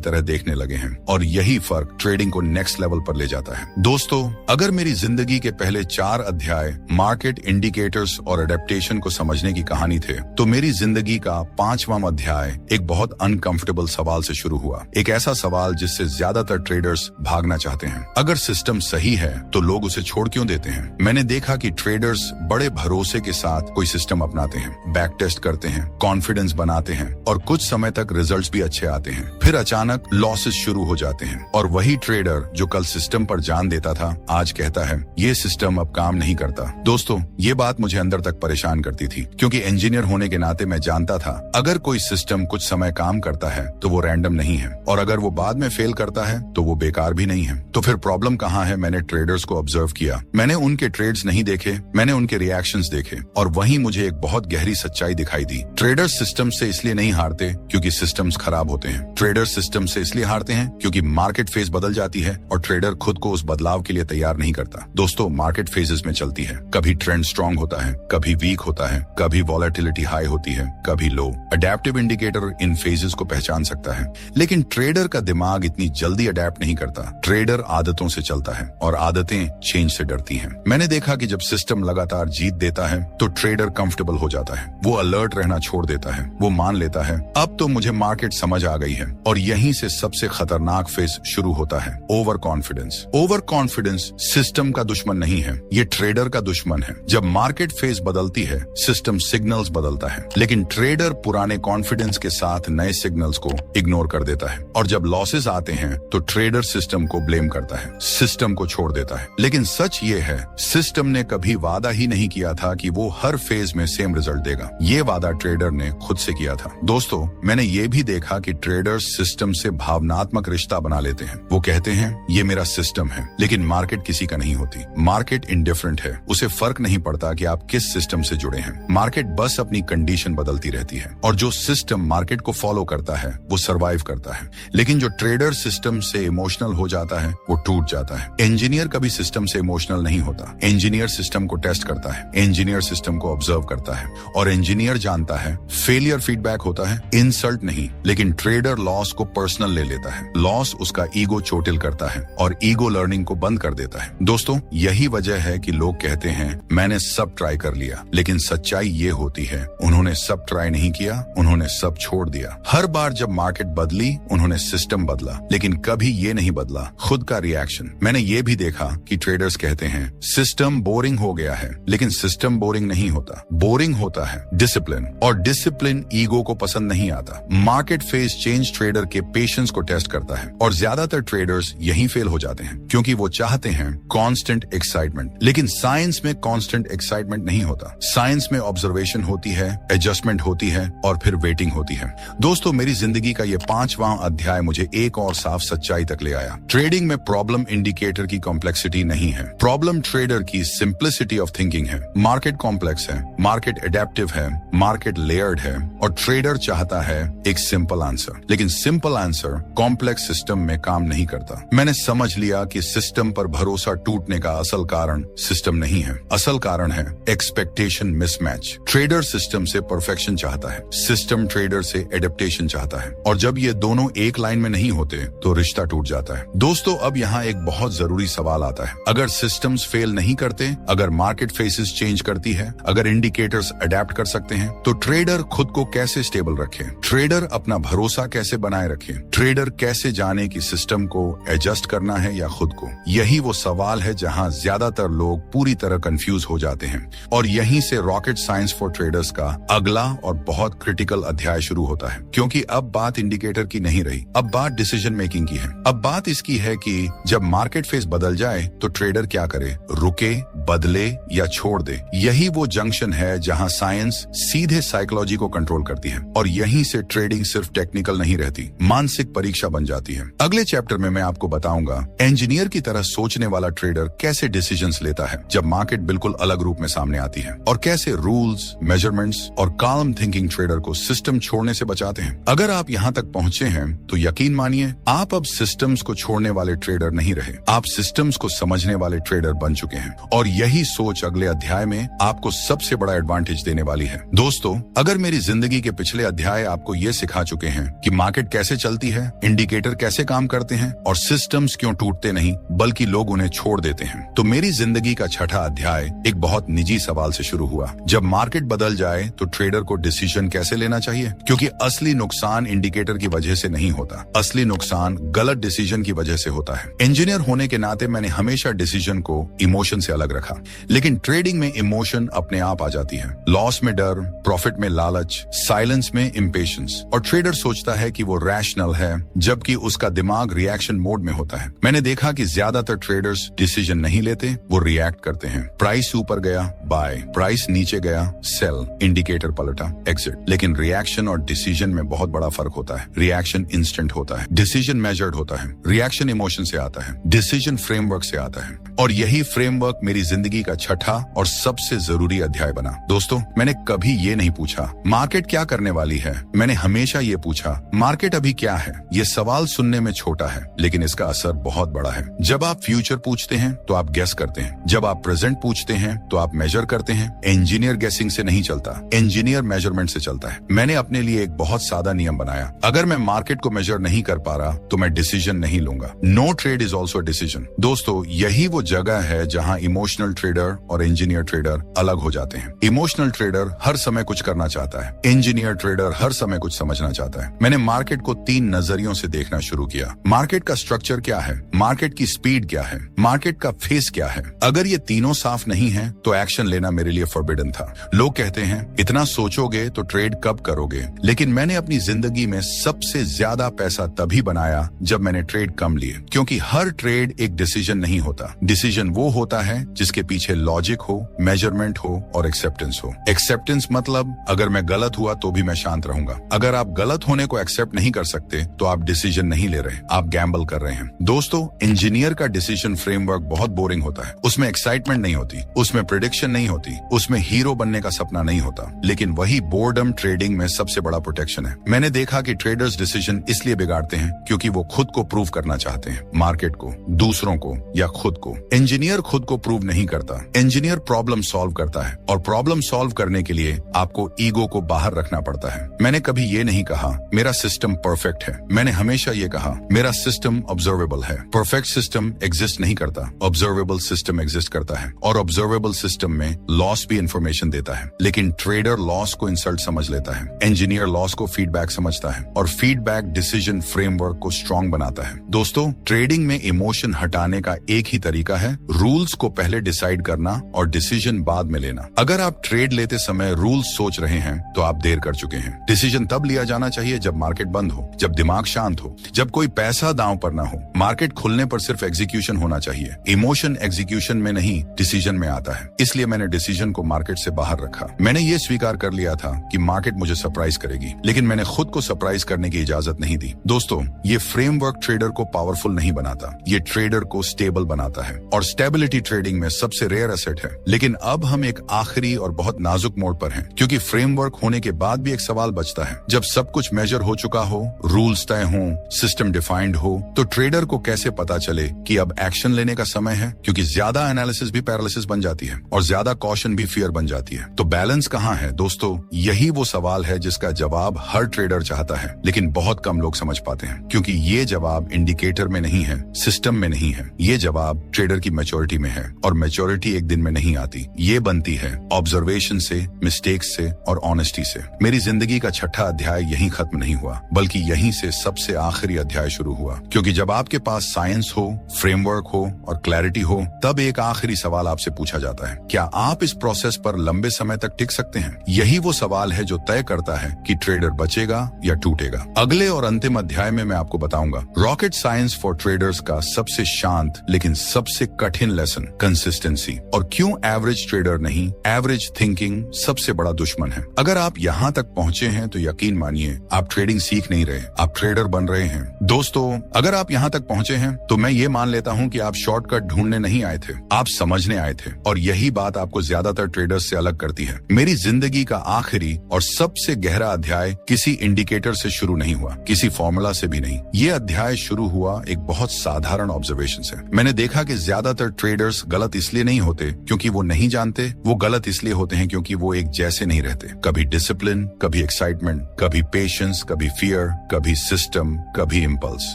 तरह देखने लगे हैं और यही फर्क ट्रेडिंग को नेक्स्ट लेवल पर ले जाता है। दोस्तों, अगर मेरी जिंदगी के पहले 4 अध्याय मार्केट, इंडिकेटर्स और अडेप्टेशन को समझने की कहानी थे, तो मेरी जिंदगी का 5वां अध्याय एक बहुत अनकंफर्टेबल सवाल से शुरू हुआ। एक ऐसा सवाल जिससे ज्यादातर ट्रेडर्स भागना चाहते हैं। अगर सिस्टम सही है तो लोग उसे छोड़ क्यों देते हैं? मैंने देखा कि ट्रेडर्स बड़े भरोसे के साथ कोई सिस्टम अपनाते हैं, बैक टेस्ट करते हैं, कॉन्फिडेंस बनाते हैं और कुछ समय तक रिजल्ट्स भी अच्छे आते हैं। फिर अचानक लॉसेस शुरू हो जाते हैं और वही ट्रेडर जो कल सिस्टम पर जान देता था, आज कहता है ये सिस्टम अब काम नहीं करता। दोस्तों, ये बात मुझे अंदर तक परेशान करती थी, क्योंकि इंजीनियर होने के नाते मैं जानता था अगर कोई सिस्टम कुछ समय काम करता है तो वो रैंडम नहीं है और अगर वो बाद में फेल करता है तो वो बेकार भी नहीं है। तो फिर प्रॉब्लम कहाँ है? मैंने ट्रेडर्स को ऑब्जर्व किया, मैंने उनके ट्रेड्स नहीं देखे, मैंने उनके रिएक्शंस देखे और वहीं मुझे एक बहुत गहरी सच्चाई दिखाई दी। ट्रेडर्स सिस्टम से इसलिए नहीं हारते क्योंकि सिस्टम्स खराब होते हैं। ट्रेडर्स सिस्टम से इसलिए हारते हैं क्योंकि मार्केट फेज बदल जाती है और ट्रेडर खुद को उस बदलाव के लिए तैयार नहीं करता। दोस्तों, मार्केट फेजेस में चलती है, कभी ट्रेंड स्ट्रांग होता है, कभी वीक होता है, कभी वॉलेटिलिटी हाई होती है, कभी लो। अडेप्टिव इंडिकेटर इन फेजेस को पहचान सकता है, लेकिन ट्रेडर का दिमाग इतनी जल्दी अडेप्ट नहीं करता। ट्रेडर आदतों से चलता है और आदतें चेंज से डरती हैं। मैंने देखा कि जब सिस्टम लगातार जीत देता है तो ट्रेडर कंफर्टेबल हो जाता है, वो अलर्ट रहना छोड़ देता है, वो मान लेता है अब तो मुझे मार्केट समझ आ गई है। और यहीं से सबसे खतरनाक फेज शुरू होता है, over confidence. Over confidence system का दुश्मन नहीं है, ये ट्रेडर का दुश्मन है। जब मार्केट फेज बदलती है, सिस्टम सिग्नल्स बदलता है, लेकिन ट्रेडर पुराने कॉन्फिडेंस के साथ नए सिग्नल्स को इग्नोर कर देता है और जब लॉसेस आते हैं तो ट्रेडर सिस्टम को ब्लेम करता है, सिस्टम को छोड़ देता है। लेकिन सच ये है, सिस्टम ने कभी वादा ही नहीं किया था कि वो हर फेज में सेम रिजल्ट देगा। ये वादा ट्रेडर ने खुद से किया था। दोस्तों, मैंने ये भी देखा कि ट्रेडर्स सिस्टम से भावनात्मक रिश्ता बना लेते हैं। वो कहते हैं ये मेरा सिस्टम है, लेकिन मार्केट किसी का नहीं होती। मार्केट इंडिफरेंट है, उसे फर्क नहीं पड़ता कि आप किस सिस्टम से जुड़े हैं। मार्केट बस अपनी कंडीशन बदलती रहती है और जो सिस्टम मार्केट को फॉलो करता है वो सरवाइव करता है। लेकिन जो ट्रेडर सिस्टम से इमोशनल हो जाता है वो टूट जाता है। इंजीनियर कभी सिस्टम से इमोशनल नहीं होता। इंजीनियर सिस्टम को टेस्ट करता है, इंजीनियर सिस्टम को ऑब्जर्व करता है और इंजीनियर जानता है फेलियर फीडबैक होता है, इंसल्ट नहीं। लेकिन ट्रेडर लॉस को पर्सनल ले लेता है। लॉस उसका ईगो चोटिल करता है और ईगो लर्निंग को बंद कर देता है। दोस्तों, यही वजह है कि लोग कहते हैं मैंने सब ट्राई कर लिया, लेकिन सच्चाई ये होती है उन्होंने सब ट्राई नहीं किया, उन्होंने सब छोड़ दिया। हर बार जब मार्केट बदली उन्होंने सिस्टम बदला, लेकिन कभी ये नहीं बदला खुद का रिएक्शन। मैंने ये भी देखा कि ट्रेडर्स कहते हैं सिस्टम बोरिंग हो गया है, लेकिन सिस्टम बोरिंग नहीं होता। बोरिंग होता है डिसिप्लिन, और डिसिप्लिन ईगो को पसंद नहीं आता। मार्केट फेज चेंज ट्रेडर के पेशेंस को टेस्ट करता है और ज्यादातर ट्रेडर्स यहीं फेल हो जाते हैं क्योंकि वो चाहते हैं कांस्टेंट एक्साइटमेंट। लेकिन साइंस में कांस्टेंट एक्साइटमेंट नहीं होता। साइंस में ऑब्जर्वेशन होती है, एडजस्टमेंट होती है और फिर वेटिंग होती है। दोस्तों, मेरी जिंदगी का ये 5वां अध्याय मुझे एक और साफ सच्चाई तक ले आया। ट्रेडिंग में प्रॉब्लम इंडिकेटर की कॉम्प्लेक्सिटी नहीं है, प्रॉब्लम ट्रेडर की सिंप्लिसिटी ऑफ थिंकिंग है। मार्केट कॉम्प्लेक्स है, मार्केट एडेप्टिव है, मार्केट लेयर्ड है और ट्रेडर चाहता है एक सिंपल आंसर। लेकिन सिंपल आंसर कॉम्प्लेक्स सिस्टम में काम नहीं करता। मैंने समझ लिया कि सिस्टम पर भरोसा टूटने का असल कारण सिस्टम नहीं है, असल कारण है एक्सपेक्टेशन मिसमैच। ट्रेडर सिस्टम से परफेक्शन चाहता है, सिस्टम ट्रेडर से एडेप्टेशन चाहता है और जब ये दोनों एक लाइन में नहीं होते तो रिश्ता टूट जाता है। दोस्तों, अब यहाँ एक बहुत जरूरी सवाल आता है। अगर सिस्टम्स फेल नहीं करते, अगर मार्केट फेसेस चेंज करती है, अगर इंडिकेटर्स अडेप्ट कर सकते हैं, तो ट्रेडर खुद को कैसे स्टेबल रखे? ट्रेडर अपना भरोसा कैसे बनाए रखे? ट्रेडर कैसे जाने कि सिस्टम को एडजस्ट करना है या खुद को? यही वो सवाल है जहां ज्यादातर लोग पूरी तरह कंफ्यूज हो जाते हैं और यहीं से रॉकेट साइंस फॉर ट्रेडर्स का अगला और बहुत क्रिटिकल अध्याय शुरू होता है। क्योंकि अब बात इंडिकेटर की नहीं रही, अब बात डिसीजन मेकिंग की है। अब बात इसकी है कि जब मार्केट फेस बदल जाए तो ट्रेडर क्या करे? रुके, बदले या छोड़ दे? यही वो जंक्शन है जहां साइंस सीधे साइकोलॉजी को कंट्रोल करती है और यहीं से ट्रेडिंग सिर्फ टेक्निकल नहीं रहती, मानसिक परीक्षा बन जाती है। अगले चैप्टर में मैं आपको बताऊंगा इंजीनियर की तरह सोचने वाला ट्रेडर कैसे डिसीजंस लेता है जब मार्केट बिल्कुल अलग रूप में सामने आती है, और कैसे रूल्स, मेजरमेंट्स और काल्म थिंकिंग ट्रेडर को सिस्टम छोड़ने से बचाते हैं। अगर आप यहाँ तक पहुँचे हैं तो यकीन मानिए आप अब सिस्टम्स को छोड़ने वाले ट्रेडर नहीं रहे, आप सिस्टम्स को समझने वाले ट्रेडर बन चुके हैं। और यही सोच अगले अध्याय में आपको सबसे बड़ा एडवांटेज देने वाली है। दोस्तों, अगर मेरी जिंदगी के पिछले अध्याय आपको ये सिखा चुके हैं कि मार्केट कैसे चलती है, इंडिकेटर कैसे काम करते हैं और सिस्टम्स क्यों टूटते नहीं बल्कि लोग उन्हें छोड़ देते हैं, तो मेरी जिंदगी का छठा अध्याय एक बहुत निजी सवाल से शुरू हुआ। जब मार्केट बदल जाए तो ट्रेडर को डिसीजन कैसे लेना चाहिए, क्योंकि असली नुकसान इंडिकेटर की वजह से नहीं होता, असली नुकसान गलत डिसीजन की वजह से होता है। इंजीनियर होने के नाते मैंने हमेशा डिसीजन को इमोशन से अलग रखा, लेकिन ट्रेडिंग में इमोशन अपने आप आ जाती है। लॉस में डर, प्रॉफिट में लालच, साइलेंस में इम्पेशंस, और ट्रेडर सोचता है कि वो रैशनल है जबकि उसका दिमाग रिएक्शन मोड में होता है। मैंने देखा कि ज्यादातर ट्रेडर्स डिसीजन नहीं लेते, वो रिएक्ट करते हैं। प्राइस ऊपर गया बाय, प्राइस नीचे गया सेल, इंडिकेटर पलटा एग्जिट। लेकिन रिएक्शन और डिसीजन में बहुत बड़ा फर्क होता है। रिएक्शन इंस्टेंट होता है, डिसीजन मेजर्ड होता है। रिएक्शन इमोशन से आता है, डिसीजन फ्रेमवर्क से आता है। और यही फ्रेमवर्क मेरी जिंदगी का छठा और सबसे जरूरी अध्याय बना। दोस्तों, मैंने कभी ये नहीं पूछा मार्केट क्या करने वाली है, मैंने हमेशा ये पूछा मार्केट अभी क्या है। ये सवाल सुनने में छोटा है लेकिन इसका असर बहुत बड़ा है। जब आप फ्यूचर पूछते हैं तो आप गेस करते हैं, जब आप प्रेजेंट पूछते हैं तो आप मेजर करते हैं। इंजीनियर गेसिंग से नहीं चलता, इंजीनियर मेजरमेंट से चलता है। मैंने अपने लिए एक बहुत सादा नियम बनाया, अगर मैं मार्केट को मेजर नहीं कर पा रहा तो मैं डिसीजन नहीं लूंगा। No trade is also decision. दोस्तों, यही वो जगह है जहां इमोशनल ट्रेडर और इंजीनियर ट्रेडर अलग हो जाते हैं। इमोशनल ट्रेडर हर समय कुछ करना चाहता है, इंजीनियर ट्रेडर हर समय कुछ समझना चाहता है। मैंने मार्केट को 3 नजरियों से देखना शुरू किया। मार्केट का स्ट्रक्चर क्या है, मार्केट की स्पीड क्या है, मार्केट का फेस क्या है। अगर ये तीनों साफ नहीं है तो एक्शन लेना मेरे लिए फॉरबिडन था। लोग कहते हैं इतना सोचोगे तो ट्रेड कब करोगे, लेकिन मैंने अपनी जिंदगी में सबसे ज्यादा पैसा तभी बनाया जब मैंने ट्रेड कम लिए, क्योंकि हर ट्रेड एक डिसीजन नहीं होता। डिसीजन वो होता है जिसके पीछे लॉजिक हो, मेजरमेंट हो और एक्सेप्टेंस हो। एक्सेप्टेंस मतलब अगर मैं गलत हुआ तो भी मैं शांत रहूंगा। अगर आप गलत होने को एक्सेप्ट नहीं कर सकते तो आप डिसीजन नहीं ले रहे, आप गैम्बल कर रहे हैं। दोस्तों, इंजीनियर का डिसीजन फ्रेमवर्क बहुत बोरिंग होता है। उसमें एक्साइटमेंट नहीं होती, उसमें प्रेडिक्शन नहीं होती, उसमें हीरो बनने का सपना नहीं होता। लेकिन वही बोर्डम ट्रेडिंग में सबसे बड़ा प्रोटेक्शन है। मैंने देखा कि ट्रेडर्स डिसीजन इसलिए बिगाड़ते हैं क्योंकि वो खुद को प्रूव करना चाहते हैं, मार्केट को, दूसरों को या खुद को। इंजीनियर खुद को प्रूव नहीं करता, इंजीनियर प्रॉब्लम सॉल्व करता है, और प्रॉब्लम सॉल्व करने के लिए आपको ईगो को बाहर रखना पड़ता है। मैंने कभी ये नहीं कहा मेरा सिस्टम परफेक्ट है, मैंने हमेशा ये कहा मेरा सिस्टम ऑब्जर्वेबल है। परफेक्ट सिस्टम एग्जिस्ट नहीं करता, ऑब्जर्वेबल सिस्टम एग्जिस्ट करता है, और ऑब्जर्वेबल सिस्टम में लॉस भी इंफॉर्मेशन देता है। लेकिन ट्रेडर लॉस को इंसल्ट समझ लेता है, इंजीनियर लॉस को फीडबैक समझता है, और फीडबैक डिसीजन फ्रेमवर्क को स्ट्रॉन्ग बनाता है। दोस्तों, ट्रेडिंग में इमोशन हटाने का एक ही तरीका है, रूल्स को पहले डिसाइड करना और डिसीजन बाद में लेना। अगर आप ट्रेड लेते समय रूल्स सोच रहे हैं तो आप देर कर चुके हैं। डिसीजन तब लिया जाना चाहिए जब मार्केट बंद हो, जब दिमाग शांत हो, जब कोई पैसा दांव पर ना हो। मार्केट खुलने पर सिर्फ एग्जीक्यूशन होना चाहिए, इमोशन एग्जीक्यूशन में नहीं डिसीजन में आता है। इसलिए मैंने डिसीजन को मार्केट से बाहर रखा। मैंने ये स्वीकार कर लिया था कि मार्केट मुझे सरप्राइज करेगी, लेकिन मैंने खुद को सरप्राइज करने की इजाजत नहीं दी। दोस्तों, ये फ्रेमवर्क ट्रेडर को पावरफुल नहीं बनाता, ये ट्रेडर को स्टेबल बनाता है, और स्टेबिलिटी ट्रेडिंग में सबसे रेयर एसेट है। लेकिन अब हम एक आखिरी और बहुत नाजुक मोड़ पर हैं, क्योंकि फ्रेमवर्क होने के बाद भी एक सवाल बचता है। जब सब कुछ मेजर हो चुका हो, रूल्स तय हो, सिस्टम डिफाइंड हो, तो ट्रेडर को कैसे पता चले कि अब एक्शन लेने का समय है? क्योंकि ज्यादा एनालिसिस भी पैरालिसिस बन जाती है और ज्यादा कॉशन भी फियर बन जाती है। तो बैलेंस कहाँ है? दोस्तों, यही वो सवाल है जिसका जवाब हर ट्रेडर चाहता है, लेकिन बहुत कम लोग समझ पाते हैं, क्योंकि ये जवाब इंडिकेटर में नहीं है, सिस्टम में नहीं है। ये जवाब ट्रेडर की मैच्योरिटी में है, और मैच्योरिटी एक दिन में नहीं आती, ये बनती है ऑब्जर्वेशन से, मिस्टेक्स से और ऑनेस्टी से। मेरी जिंदगी का छठा अध्याय यहीं खत्म नहीं हुआ, बल्कि यहीं से सबसे आखिरी अध्याय शुरू हुआ। क्योंकि जब आपके पास साइंस हो, फ्रेमवर्क हो और क्लैरिटी हो, तब एक आखिरी सवाल आपसे पूछा जाता है, क्या आप इस प्रोसेस पर लंबे समय तक टिक सकते हैं? यही वो सवाल है जो तय करता है कि ट्रेडर बचेगा या टूटेगा। अगले और अंतिम अध्याय में मैं आपको बताऊंगा रॉकेट साइंस फॉर ट्रेडर्स का सबसे शांत लेकिन सबसे कठिन लेसन, कंसिस्टेंसी, और क्यों एवरेज ट्रेडर नहीं, एवरेज थिंकिंग सबसे बड़ा बड़ा दुश्मन है। अगर आप यहाँ तक पहुँचे हैं तो यकीन मानिए आप ट्रेडिंग सीख नहीं रहे, आप ट्रेडर बन रहे हैं। दोस्तों, अगर आप यहाँ तक पहुँचे हैं तो मैं ये मान लेता हूँ कि आप शॉर्टकट ढूंढने नहीं आए थे, आप समझने आए थे। और यही बात आपको ज्यादातर ट्रेडर्स से अलग करती है। मेरी जिंदगी का आखिरी और सबसे गहरा अध्याय किसी इंडिकेटर से शुरू नहीं हुआ, किसी फॉर्मूला से भी नहीं। ये अध्याय शुरू हुआ एक बहुत साधारण ऑब्जर्वेशन से। मैंने देखा कि ज्यादातर ट्रेडर्स गलत इसलिए नहीं होते क्योंकि वो नहीं जानते, वो गलत इसलिए होते हैं क्योंकि वो एक जैसे नहीं रहते। कभी डिसिप्लिन, कभी एक्साइटमेंट, कभी पेशेंस, कभी फियर, कभी सिस्टम, कभी इंपल्स।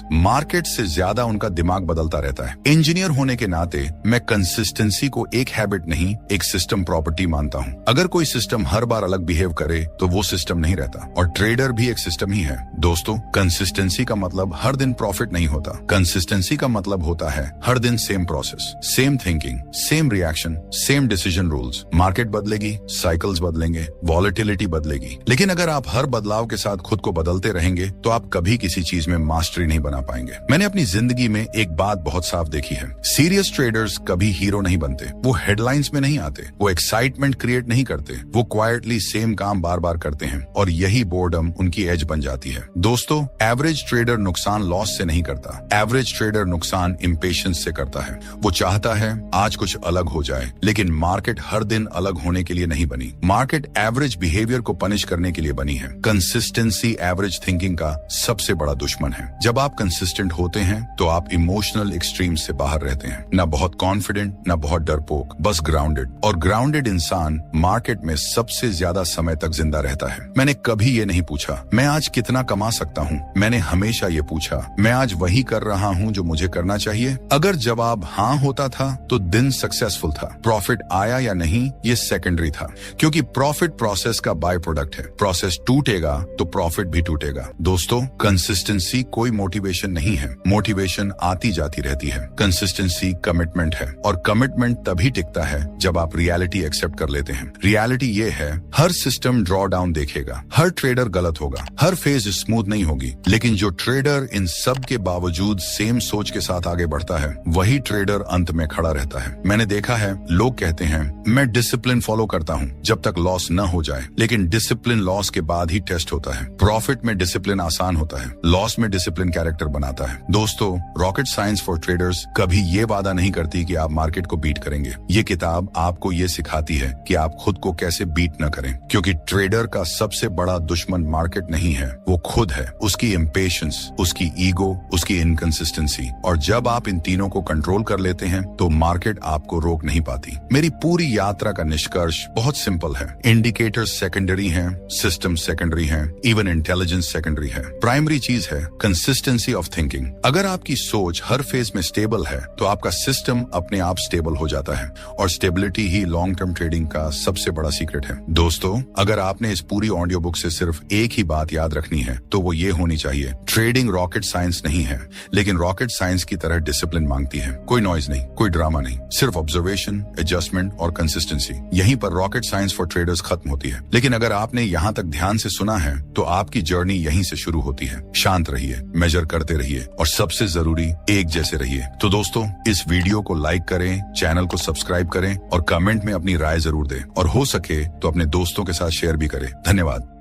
मार्केट से ज्यादा उनका दिमाग बदलता रहता है। इंजीनियर होने के नाते मैं कंसिस्टेंसी को एक हैबिट नहीं, एक सिस्टम प्रॉपर्टी मानता हूँ। अगर कोई सिस्टम हर बार अलग बिहेव करे तो वो सिस्टम नहीं रहता। और ट्रेडर भी एक सिस्टम ही है। दोस्तों, कंसिस्टेंसी का मतलब हर दिन प्रॉफिट नहीं होता। कंसिस्टेंसी का मतलब होता है हर दिन same process, same thinking, same reaction, same decision rules. Market बदलेगी, साइकिल्स बदलेंगे, वॉलेटिलिटी बदलेगी, लेकिन अगर आप हर बदलाव के साथ खुद को बदलते रहेंगे तो आप कभी किसी चीज में मास्टरी नहीं बना पाएंगे। मैंने अपनी जिंदगी में एक बात बहुत साफ देखी है, सीरियस ट्रेडर्स कभी हीरो नहीं बनते। वो हेडलाइंस में नहीं आते, वो एक्साइटमेंट क्रिएट नहीं करते, वो क्वाइटली सेम काम बार बार करते हैं और यही बोर्डम उनकी एज बन जाती है। दोस्तों, एवरेज ट्रेडर नुकसान लॉस से नहीं करता, एवरेज ट्रेडर नुकसान इम्पेशंस से करता है। वो चाहता है आज कुछ अलग हो जाए, लेकिन मार्केट हर दिन अलग होने के लिए नहीं बनी। मार्केट एवरेज बिहेवियर को पनिश करने के लिए बनी है। कंसिस्टेंसी एवरेज थिंकिंग का सबसे बड़ा दुश्मन है। जब आप कंसिस्टेंट होते हैं तो आप इमोशनल एक्सट्रीम से बाहर रहते हैं, ना बहुत कॉन्फिडेंट, ना बहुत डरपोक, बस ग्राउंडेड। और ग्राउंडेड इंसान मार्केट में सबसे ज्यादा समय तक जिंदा रहता है। मैंने कभी ये नहीं पूछा मैं आज कितना कमा सकता हूँ, मैंने हमेशा ये पूछा मैं आज वही कर रहा हूँ जो मुझे करना चाहिए। अगर जवाब हाँ होता था तो दिन सक्सेसफुल था। प्रॉफिट आया या नहीं ये सेकेंडरी था, क्योंकि प्रॉफिट प्रोसेस का बाय प्रोडक्ट है। प्रोसेस टूटेगा तो प्रॉफिट भी टूटेगा। दोस्तों, कंसिस्टेंसी कोई मोटिवेशन नहीं है, मोटिवेशन आती जाती रहती है। कंसिस्टेंसी कमिटमेंट है, और कमिटमेंट तभी टिकता है जब आप रियलिटी एक्सेप्ट कर लेते हैं। रियलिटी ये है, हर सिस्टम ड्रॉ डाउन देखेगा, हर ट्रेडर गलत होगा, हर फेज स्मूथ नहीं होगी, लेकिन जो ट्रेडर इन सब के बावजूद सेम सोच के साथ आगे बढ़ता है वही ट्रेडर अंत में खड़ा रहता है। मैंने देखा है, लोग कहते हैं मैं डिसिप्लिन फॉलो करता हूँ जब तक लॉस न हो जाए, लेकिन डिसिप्लिन लॉस के बाद ही टेस्ट होता है। प्रॉफिट में डिसिप्लिन आसान होता है, लॉस में डिसिप्लिन कैरेक्टर बनाता है। दोस्तों, रॉकेट साइंस फॉर ट्रेडर्स कभी ये वादा नहीं करती कि आप मार्केट को बीट करेंगे। ये किताब आपको ये सिखाती है कि आप खुद को कैसे बीट न करें, क्योंकि ट्रेडर का सबसे बड़ा दुश्मन मार्केट नहीं है, वो खुद है। उसकी इम्पेशंस, उसकी ईगो, उसकी इनकंसिस्टेंसी। और जब आप इन तीनों को कंट्रोल कर लेते हैं तो मार्केट आपको रोक नहीं पाती। मेरी पूरी यात्रा का निष्कर्ष बहुत सिंपल है। इंडिकेटर्स सेकेंडरी हैं, सिस्टम सेकेंडरी हैं, इवन इंटेलिजेंस सेकेंडरी है। प्राइमरी चीज है कंसिस्टेंसी ऑफ थिंकिंग। अगर आपकी सोच हर फेज में स्टेबल है तो आपका सिस्टम अपने आप स्टेबल हो जाता है, और स्टेबिलिटी ही लॉन्ग टर्म ट्रेडिंग का सबसे बड़ा सीक्रेट है। दोस्तों, अगर आपने इस पूरी ऑडियो बुक से सिर्फ एक ही बात याद रखनी है तो वो ये होनी चाहिए, ट्रेडिंग रॉकेट साइंस नहीं है, लेकिन रॉकेट साइंस की तरह डिसिप्लिन मांगती है। कोई नॉइज नहीं, कोई ड्रामा नहीं, सिर्फ ऑब्जर्वेशन, एडजस्टमेंट और कंसिस्टेंसी। यहीं पर रॉकेट साइंस फॉर ट्रेडर्स खत्म होती है। लेकिन अगर आपने यहाँ तक ध्यान से सुना है तो आपकी जर्नी यहीं से शुरू होती है। शांत रहिए, मेजर करते रहिए, और सबसे जरूरी एक जैसे रहिए। तो दोस्तों, इस वीडियो को लाइक करें, चैनल को सब्सक्राइब करें और कमेंट में अपनी राय जरूर दें, और हो सके तो अपने दोस्तों के साथ शेयर भी करें। धन्यवाद।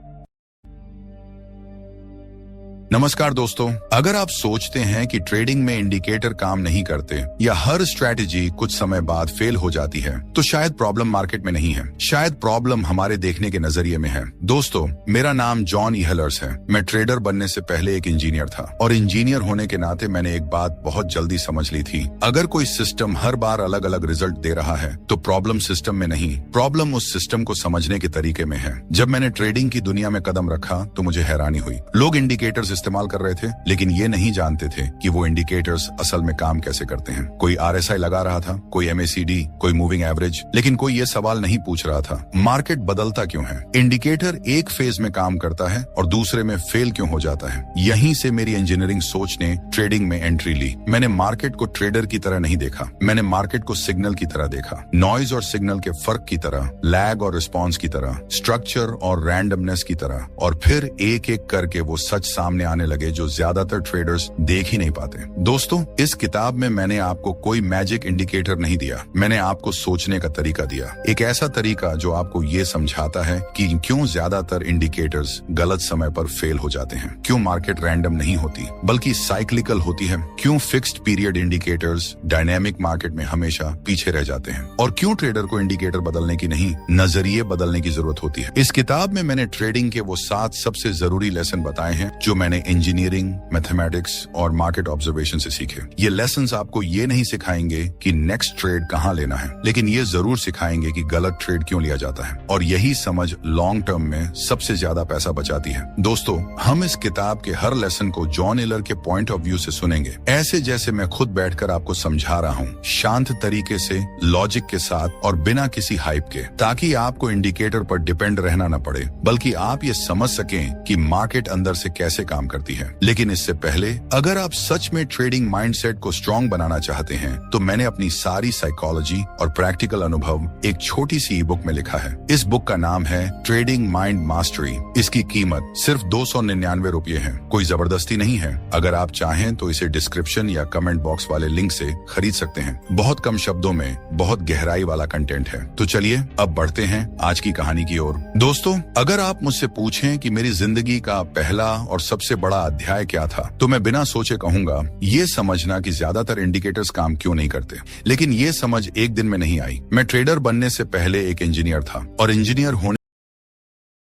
नमस्कार दोस्तों, अगर आप सोचते हैं कि ट्रेडिंग में इंडिकेटर काम नहीं करते या हर स्ट्रैटेजी कुछ समय बाद फेल हो जाती है तो शायद प्रॉब्लम मार्केट में नहीं है, शायद प्रॉब्लम हमारे देखने के नजरिए में है। दोस्तों, मेरा नाम जॉन इहलर्स है। मैं ट्रेडर बनने से पहले एक इंजीनियर था, और इंजीनियर होने के नाते मैंने एक बात बहुत जल्दी समझ ली थी। अगर कोई सिस्टम हर बार अलग अलग रिजल्ट दे रहा है तो प्रॉब्लम सिस्टम में नहीं, प्रॉब्लम उस सिस्टम को समझने के तरीके में है। जब मैंने ट्रेडिंग की दुनिया में कदम रखा तो मुझे हैरानी हुई। लोग इंडिकेटर्स इस्तेमाल कर रहे थे, लेकिन ये नहीं जानते थे कि वो इंडिकेटर्स असल में काम कैसे करते हैं। कोई RSI लगा रहा था, कोई MACD, कोई मूविंग एवरेज, लेकिन कोई ये सवाल नहीं पूछ रहा था मार्केट बदलता क्यों है, इंडिकेटर एक फेज में काम करता है और दूसरे में फेल क्यों हो जाता है। यहीं से मेरी इंजीनियरिंग सोच ने ट्रेडिंग में एंट्री ली। मैंने मार्केट को ट्रेडर की तरह नहीं देखा, मैंने मार्केट को सिग्नल की तरह देखा, नॉइज और सिग्नल के फर्क की तरह, लैग और रिस्पॉन्स की तरह, स्ट्रक्चर और रैंडमनेस की तरह, और फिर एक एक करके वो सच सामने आने लगे जो ज्यादातर ट्रेडर्स देख ही नहीं पाते। दोस्तों, इस किताब में मैंने आपको कोई मैजिक इंडिकेटर नहीं दिया, मैंने आपको सोचने का तरीका दिया। एक ऐसा तरीका जो आपको ये समझाता है कि क्यों ज्यादातर इंडिकेटर्स गलत समय पर फेल हो जाते हैं, क्यों मार्केट रैंडम नहीं होती बल्कि साइक्लिकल होती है, क्यों fixed period indicators dynamic market में हमेशा पीछे रह जाते हैं, और क्यों ट्रेडर को इंडिकेटर बदलने की नहीं, नजरिए बदलने की जरूरत होती है। इस किताब में मैंने ट्रेडिंग के वो 7 सबसे जरूरी लेसन बताए हैं जो मैंने इंजीनियरिंग, मैथमेटिक्स और मार्केट ऑब्जर्वेशन से सीखे। ये लेसन्स आपको ये नहीं सिखाएंगे कि नेक्स्ट ट्रेड कहां लेना है, लेकिन ये जरूर सिखाएंगे कि गलत ट्रेड क्यों लिया जाता है, और यही समझ लॉन्ग टर्म में सबसे ज्यादा पैसा बचाती है। दोस्तों, हम इस किताब के हर लेसन को जॉन एलर के पॉइंट ऑफ व्यू से सुनेंगे, ऐसे जैसे मैं खुद बैठकर आपको समझा रहा हूँ, शांत तरीके से, लॉजिक के साथ और बिना किसी हाइप के, ताकि आपको इंडिकेटर पर डिपेंड रहना न पड़े, बल्कि आप ये समझ सकें कि मार्केट अंदर से कैसे काम करती है। लेकिन इससे पहले, अगर आप सच में ट्रेडिंग माइंडसेट को स्ट्रॉन्ग बनाना चाहते हैं, तो मैंने अपनी सारी साइकोलॉजी और प्रैक्टिकल अनुभव एक छोटी सी ई बुक में लिखा है। इस बुक का नाम है ट्रेडिंग माइंड मास्टरी। इसकी कीमत सिर्फ 299 रुपये है। कोई जबरदस्ती नहीं है। अगर आप चाहें तो इसे डिस्क्रिप्शन या कमेंट बॉक्स वाले लिंक से खरीद सकते हैं। बहुत कम शब्दों में बहुत गहराई वाला कंटेंट है। तो चलिए अब बढ़ते हैं आज की कहानी की ओर। दोस्तों, अगर आप मुझसे पूछें कि मेरी जिंदगी का पहला और सबसे बड़ा अध्याय क्या था, तो मैं बिना सोचे कहूंगा, ये समझना कि ज्यादातर इंडिकेटर्स काम क्यों नहीं करते। लेकिन ये समझ एक दिन में नहीं आई। मैं ट्रेडर बनने से पहले एक इंजीनियर था, और इंजीनियर होने